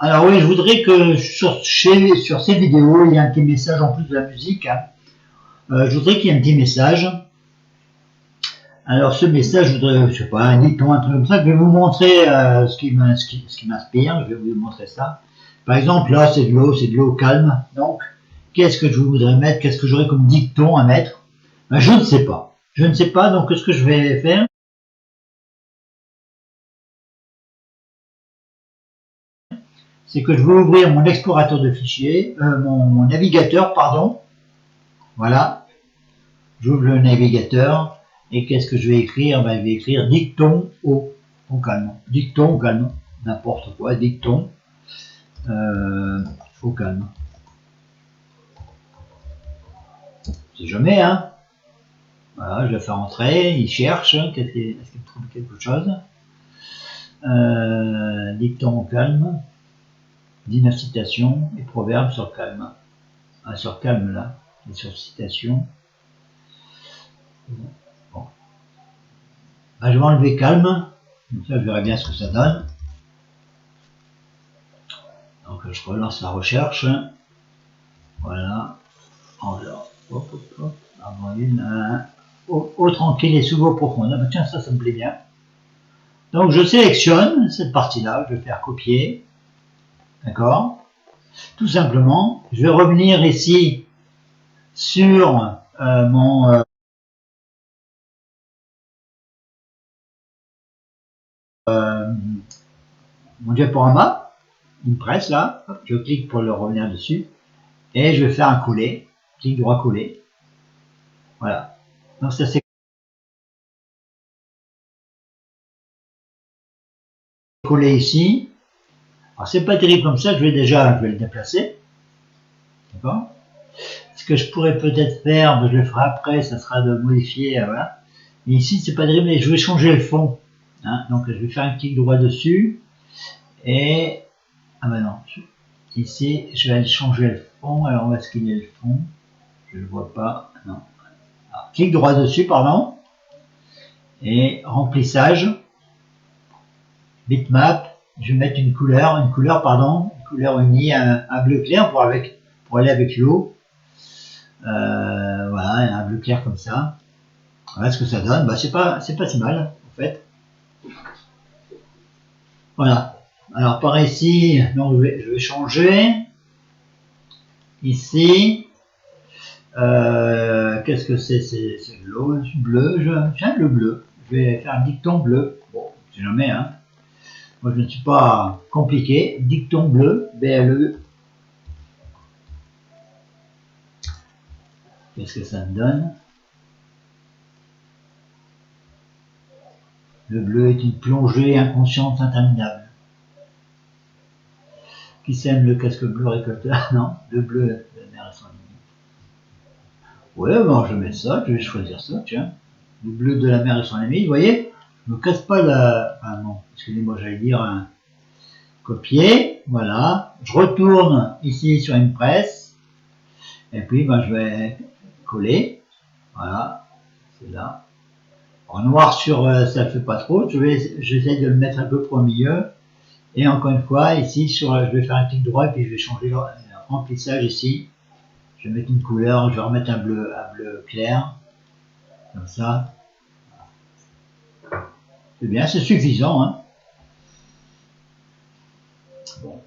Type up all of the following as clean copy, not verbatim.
Alors oui, je voudrais que sur ces vidéos, il y ait un petit message en plus de la musique. Hein. Je voudrais qu'il y ait un petit message. Alors ce message, je voudrais, je sais pas, un dicton, un truc comme ça. Je vais vous montrer ce qui m'inspire. Je vais vous montrer ça. Par exemple, là, c'est de l'eau calme. Donc, qu'est-ce que je voudrais mettre? Qu'est-ce que j'aurais comme dicton à mettre? Ben, je ne sais pas. Je ne sais pas. Donc, ce que je vais faire, c'est que je vais ouvrir mon explorateur de fichiers, mon navigateur, pardon. Voilà. J'ouvre le navigateur. Et qu'est-ce que je vais écrire? Ben, je vais écrire dicton au calme. Dicton au calme. N'importe quoi. Dicton au calme. C'est jamais, hein. Voilà, je le fais entrer. Il cherche. Est-ce qu'il me trouve quelque chose? Dicton au calme. 19 citations et proverbes sur calme. Ah, sur calme là. Et sur citation. Bon. Ben, je vais enlever calme. Comme ça, je verrai bien ce que ça donne. Donc, je relance la recherche. Voilà. Alors, hop, hop, hop. Avant une. Eau tranquille et sous eau profonde. Ah, ben, tiens, ça me plaît bien. Donc, je sélectionne cette partie-là. Je vais faire copier. D'accord? Tout simplement. Je vais revenir ici sur mon diaporama, une presse là, je clique pour le revenir dessus, et je vais faire un coller, clic droit coller, voilà. Donc ça c'est collé ici. Alors c'est pas terrible comme ça, je vais le déplacer, d'accord. Ce que je pourrais peut-être faire, je le ferai après, ça sera de modifier, voilà. Mais ici c'est pas terrible, mais je vais changer le fond, hein. Donc je vais faire un clic droit dessus, et ah ben non, ici je vais aller changer le fond, alors on va scanner le fond, je le vois pas, non. Alors, clic droit dessus, pardon, et remplissage, bitmap, je vais mettre une couleur unie, un bleu clair pour aller avec l'eau, voilà, un bleu clair comme ça. Voilà ce que ça donne, bah, c'est pas si mal en fait. Voilà. Alors par ici, donc je vais changer. Ici, qu'est-ce que c'est? C'est l'eau bleu. Tiens, le bleu. Je vais faire un dicton bleu. Bon, c'est jamais, hein. Moi, je ne suis pas compliqué. Dicton bleu, BLE. Qu'est-ce que ça me donne? Le bleu est une plongée inconsciente interminable. Qui sème le casque bleu récolteur? Non, le bleu de la mer et son limite. Ouais, bon, je vais ça, je vais choisir ça, tiens. Le bleu de la mer et son limite, vous voyez? Je ne me casse pas la... Ah non, excusez-moi, j'allais dire un copier, voilà. Je retourne ici sur une presse. Et puis, ben, je vais coller. Voilà, c'est là. En noir sur, ça ne fait pas trop. J'essaie de le mettre un peu au milieu. Et encore une fois, ici, je vais faire un clic droit et puis je vais changer le remplissage ici. Je vais mettre une couleur, je vais remettre un bleu clair. Comme ça. C'est bien, c'est suffisant. Hein. Bon.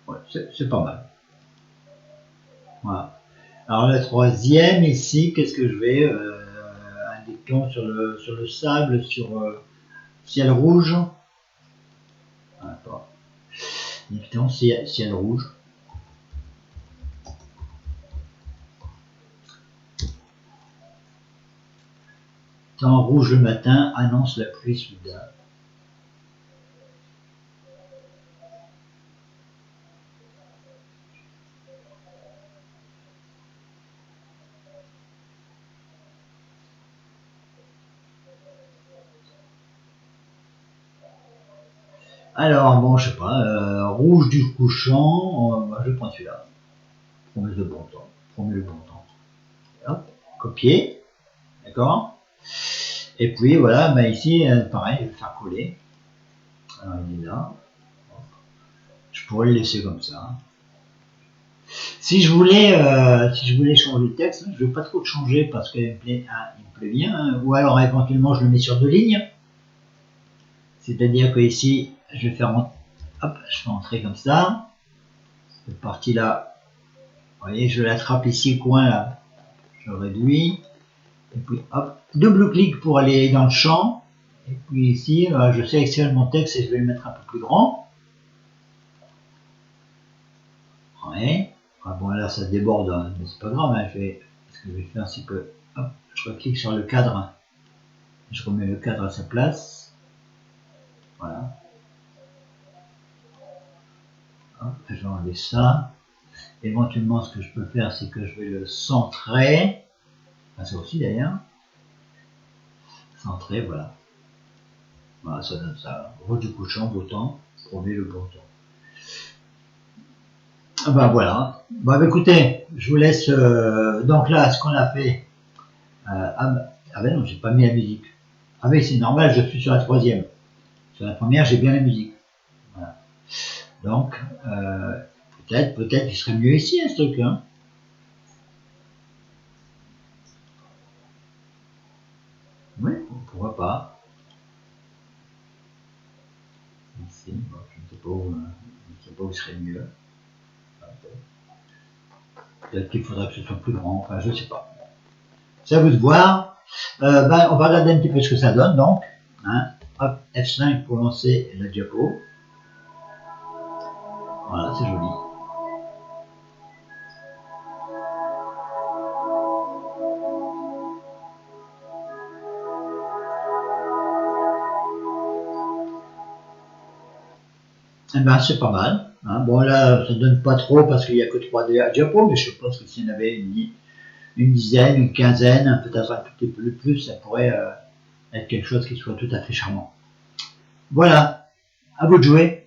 Ouais, c'est pas mal. Voilà. Alors la troisième ici, qu'est-ce que je vais un dicton sur le sable, sur ciel rouge. Attends. Dicton ciel rouge. Temps rouge le matin annonce la pluie soudain. Alors bon, je sais pas, rouge du couchant, je prends celui-là. Promesse de bon temps. Promet le bon temps. Hop, copier. D'accord. Et puis voilà, bah ici, pareil, je vais faire coller. Alors, il est là. Je pourrais le laisser comme ça. Si je voulais changer le texte, je ne vais pas trop le changer parce qu'il me plaît bien, hein. Ou alors éventuellement je le mets sur 2 lignes. C'est-à-dire que ici, je vais faire hop, je fais entrer comme ça. Cette partie-là, vous voyez, je l'attrape ici, coin là, je réduis. Et puis hop, double-clic pour aller dans le champ. Et puis ici, je sélectionne mon texte et je vais le mettre un peu plus grand. Ouais. Ah bon, là ça déborde, hein, mais c'est pas grave, hein, ce que je vais faire, c'est que hop, je clique sur le cadre, je remets le cadre à sa place. Voilà. Hop, je vais enlever ça. Éventuellement, ce que je peux faire, c'est que je vais le centrer. Enfin, ça aussi d'ailleurs. Centrer, voilà. Voilà, ça donne ça. Route du couchant, beau temps. Prenez le bon temps. Ah ben voilà. Bon, bah, écoutez, je vous laisse. Donc là, ce qu'on a fait. Ah ben non, j'ai pas mis la musique. Ah mais c'est normal, je suis sur la 3e. Sur la première, j'ai bien la musique. Voilà. Donc, peut-être qu'il serait mieux ici, ce truc, hein. Oui, pourquoi pas. Ici, bon, je ne sais pas où il serait mieux. Peut-être qu'il faudrait que ce soit plus grand, enfin je sais pas. C'est à vous de voir. Ben, on va regarder un petit peu ce que ça donne donc. Hein. Hop, F5 pour lancer la diapo. Voilà, c'est joli. Eh ben, c'est pas mal. Hein. Bon là, ça donne pas trop parce qu'il n'y a que 3 diapos, mais je pense que s'il y en avait une dizaine, une quinzaine, peut-être un petit peu plus, ça pourrait être quelque chose qui soit tout à fait charmant. Voilà, à vous de jouer.